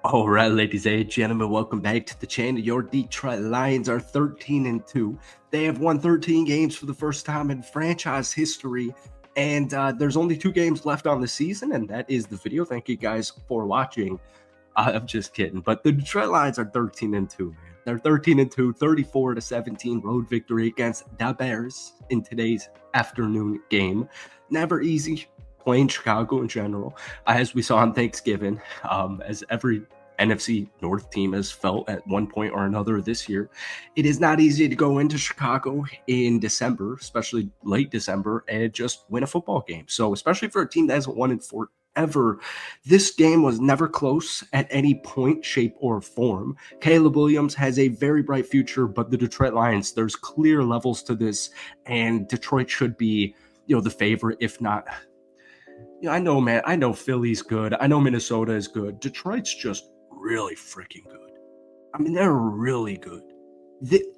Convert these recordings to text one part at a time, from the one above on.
All right, ladies and gentlemen, welcome back to the channel. Your Detroit Lions are 13-2. They have won 13 games for the first time in franchise history, and there's only 2 games left on the season, and that is the video. Thank you guys for watching. I'm just kidding, but the Detroit Lions are 13-2, man. They're 13-2, 34-17 road victory against the Bears in today's afternoon game. Never easy playing Chicago in general, as we saw on Thanksgiving, as every NFC North team has felt at one point or another this year. It is not easy to go into Chicago in December, especially late December, and just win a football game. So especially for a team that hasn't won in forever, this game was never close at any point, shape, or form. Caleb Williams has a very bright future, but the Detroit Lions, there's clear levels to this, and Detroit should be, the favorite, if not. I know, man. I know Philly's good. I know Minnesota is good. Detroit's just really freaking good. I mean, they're really good.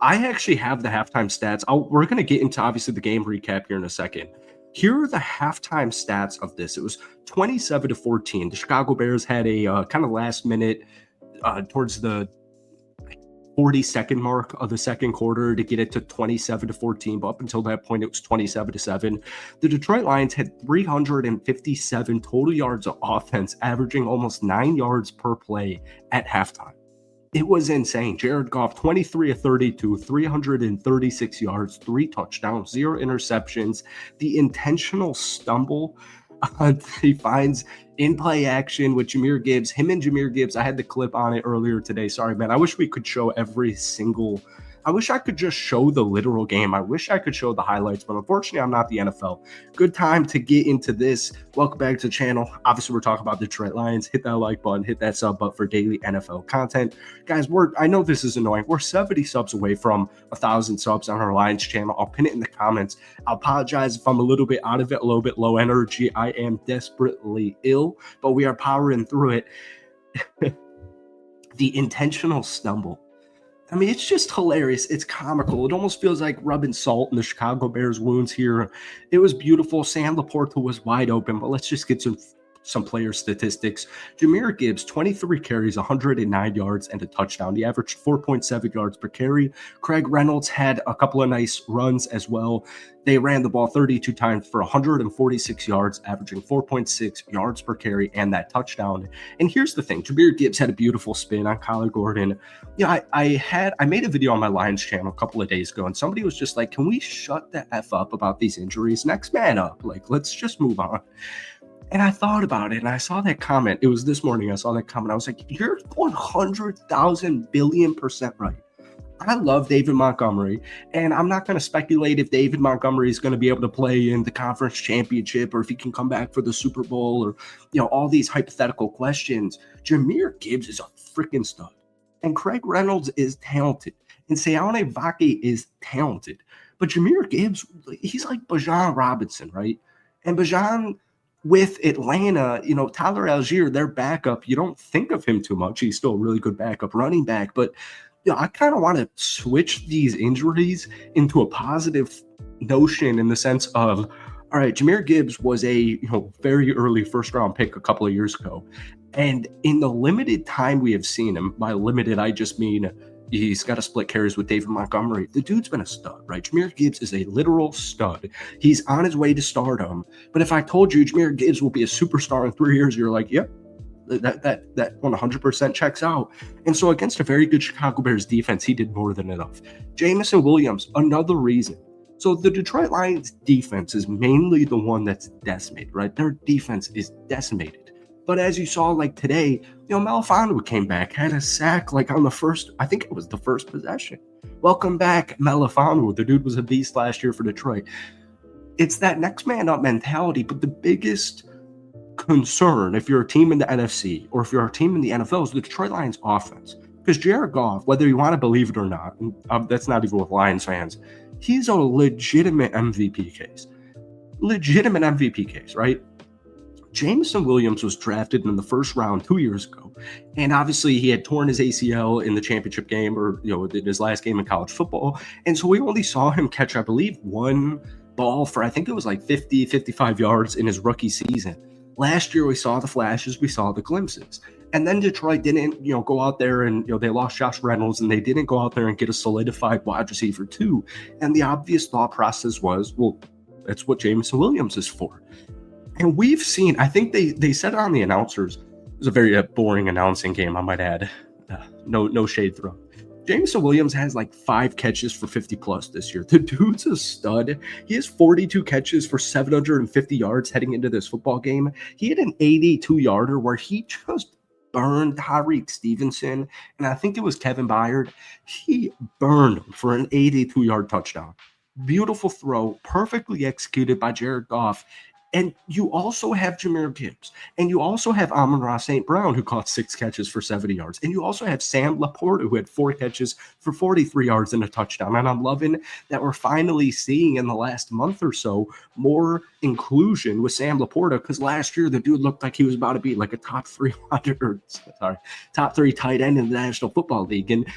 I actually have the halftime stats. We're going to get into, obviously, the game recap here in a second. Here are the halftime stats of this. It was 27-14. The Chicago Bears had a kind of last minute towards the 40-second mark of the second quarter to get it to 27-14, but up until that point, it was 27-7. The Detroit Lions had 357 total yards of offense, averaging almost 9 yards per play at halftime. It was insane. Jared Goff, 23 of 32, 336 yards, 3 touchdowns, 0 interceptions. The intentional stumble he finds in play action with Jahmyr Gibbs. Him and Jahmyr Gibbs, I had the clip on it earlier today. Sorry, man. I wish we could show I wish I could just show the literal game. I wish I could show the highlights, but unfortunately, I'm not the NFL. Good time to get into this. Welcome back to the channel. Obviously, we're talking about Detroit Lions. Hit that like button, hit that sub button for daily NFL content. Guys, I know this is annoying. We're 70 subs away from 1,000 subs on our Lions channel. I'll pin it in the comments. I apologize if I'm a little bit out of it, a little bit low energy. I am desperately ill, but we are powering through it. The intentional stumble. I mean, it's just hilarious. It's comical. It almost feels like rubbing salt in the Chicago Bears wounds here. It was beautiful. Sam Laporta was wide open, but let's just get some player statistics. Jahmyr Gibbs, 23 carries, 109 yards, and a touchdown. He averaged 4.7 yards per carry. Craig Reynolds had a couple of nice runs as well. They ran the ball 32 times for 146 yards, averaging 4.6 yards per carry and that touchdown. And here's the thing. Jahmyr Gibbs had a beautiful spin on Kyler Gordon. I made a video on my Lions channel a couple of days ago, and somebody was just like, can we shut the F up about these injuries? Next man up. Like, let's just move on. And I thought about it, and I saw that comment. It was this morning I saw that comment. I was like, you're 100,000 billion% right. I love David Montgomery, and I'm not going to speculate if David Montgomery is going to be able to play in the conference championship or if he can come back for the Super Bowl or, all these hypothetical questions. Jahmyr Gibbs is a freaking stud, and Craig Reynolds is talented, and Sione Vaki is talented. But Jahmyr Gibbs, he's like Bijan Robinson, right? And Bijan with Atlanta, Tyler Algier, their backup, you don't think of him too much. He's still a really good backup running back, but I kind of want to switch these injuries into a positive notion in the sense of, all right, Jahmyr Gibbs was a very early first-round pick a couple of years ago, and in the limited time we have seen him, by limited I just mean he's got to split carries with David Montgomery. The dude's been a stud, right? Jahmyr Gibbs is a literal stud. He's on his way to stardom. But if I told you Jahmyr Gibbs will be a superstar in 3 years, you're like, yep, that 100% checks out. And so against a very good Chicago Bears defense, he did more than enough. Jameson Williams, another reason. So the Detroit Lions defense is mainly the one that's decimated, right? Their defense is decimated. But as you saw, like today, Melifonwu came back, had a sack like on the first, I think it was the first possession. Welcome back, Melifonwu. The dude was a beast last year for Detroit. It's that next man up mentality, but the biggest concern, if you're a team in the NFC or if you're a team in the NFL, is the Detroit Lions offense. Because Jared Goff, whether you want to believe it or not, that's not even with Lions fans, he's a legitimate MVP case. Legitimate MVP case, right? Jameson Williams was drafted in the first round 2 years ago, and obviously he had torn his ACL in the championship game, or in his last game in college football, and so we only saw him catch, I believe, one ball for, I think it was like 50, 55 yards in his rookie season. Last year we saw the flashes, we saw the glimpses, And then Detroit didn't, go out there and, they lost Josh Reynolds and they didn't go out there and get a solidified wide receiver too. And the obvious thought process was, well, that's what Jameson Williams is for. And we've seen, I think they said it on the announcers. It was a very boring announcing game, I might add. No shade thrown. Jameson Williams has like 5 catches for 50 plus this year. The dude's a stud. He has 42 catches for 750 yards heading into this football game. He had an 82-yarder where he just burned Tyreek Stevenson, and I think it was Kevin Byard. He burned him for an 82-yard touchdown. Beautiful throw, perfectly executed by Jared Goff. And you also have Jahmyr Gibbs. And you also have Amon-Ra St. Brown, who caught 6 catches for 70 yards. And you also have Sam Laporta, who had 4 catches for 43 yards and a touchdown. And I'm loving that we're finally seeing in the last month or so more inclusion with Sam Laporta, because last year the dude looked like he was about to be like a top 3 tight end in the National Football League. And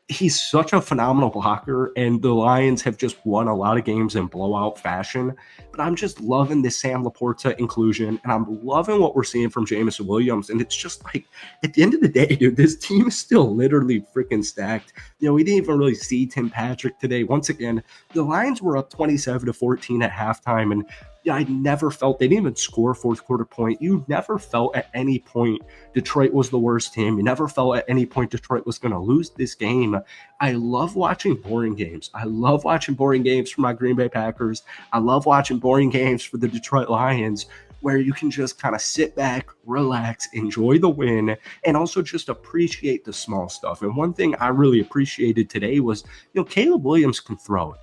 he's such a phenomenal blocker, and the Lions have just won a lot of games in blowout fashion. But I'm just loving this Sam Laporta inclusion, and I'm loving what we're seeing from Jameson Williams. And it's just like, at the end of the day, dude, this team is still literally freaking stacked. We didn't even really see Tim Patrick today. Once again, the Lions were up 27-14 at halftime, and I never felt they didn't even score a fourth quarter point. You never felt at any point Detroit was the worst team. You never felt at any point Detroit was going to lose this game. I love watching boring games. I love watching boring games for my Green Bay Packers. I love watching boring games for the Detroit Lions, where you can just kind of sit back, relax, enjoy the win, and also just appreciate the small stuff. And one thing I really appreciated today was, Caleb Williams can throw it.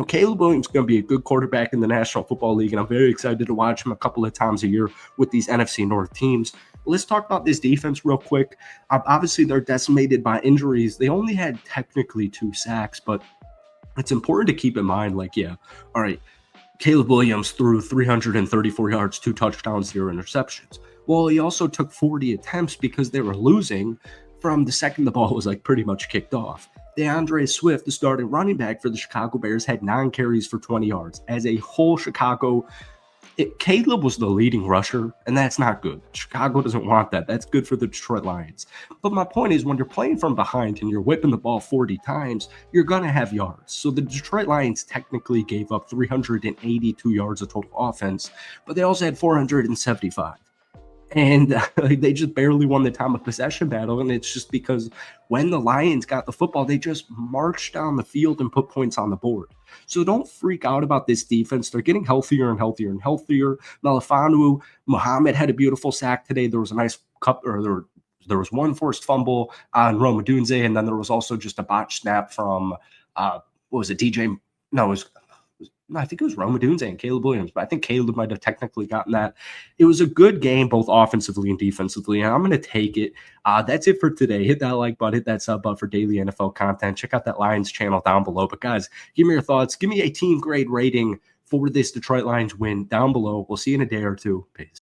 Caleb Williams is going to be a good quarterback in the National Football League, and I'm very excited to watch him a couple of times a year with these NFC North teams. Let's talk about this defense real quick. Obviously, they're decimated by injuries. They only had technically 2 sacks, but it's important to keep in mind, all right, Caleb Williams threw 334 yards, 2 touchdowns, 0 interceptions. Well, he also took 40 attempts because they were losing from the second the ball was pretty much kicked off. DeAndre Swift, the starting running back for the Chicago Bears, had 9 carries for 20 yards. As a whole, Caleb was the leading rusher, and that's not good. Chicago doesn't want that. That's good for the Detroit Lions. But my point is, when you're playing from behind and you're whipping the ball 40 times, you're going to have yards. So the Detroit Lions technically gave up 382 yards of total offense, but they also had 475. And they just barely won the time of possession battle. And it's just because when the Lions got the football, they just marched down the field and put points on the board. So don't freak out about this defense. They're getting healthier and healthier and healthier. Malafanu Muhammad had a beautiful sack today. There was a nice there was one forced fumble on Rome Odunze, and then there was also just a botched snap from what was it, DJ? No, it was I think it was Rome Odunze and Caleb Williams, but I think Caleb might have technically gotten that. It was a good game, both offensively and defensively, and I'm going to take it. That's it for today. Hit that like button, hit that sub button for daily NFL content. Check out that Lions channel down below. But guys, give me your thoughts. Give me a team grade rating for this Detroit Lions win down below. We'll see you in a day or two. Peace.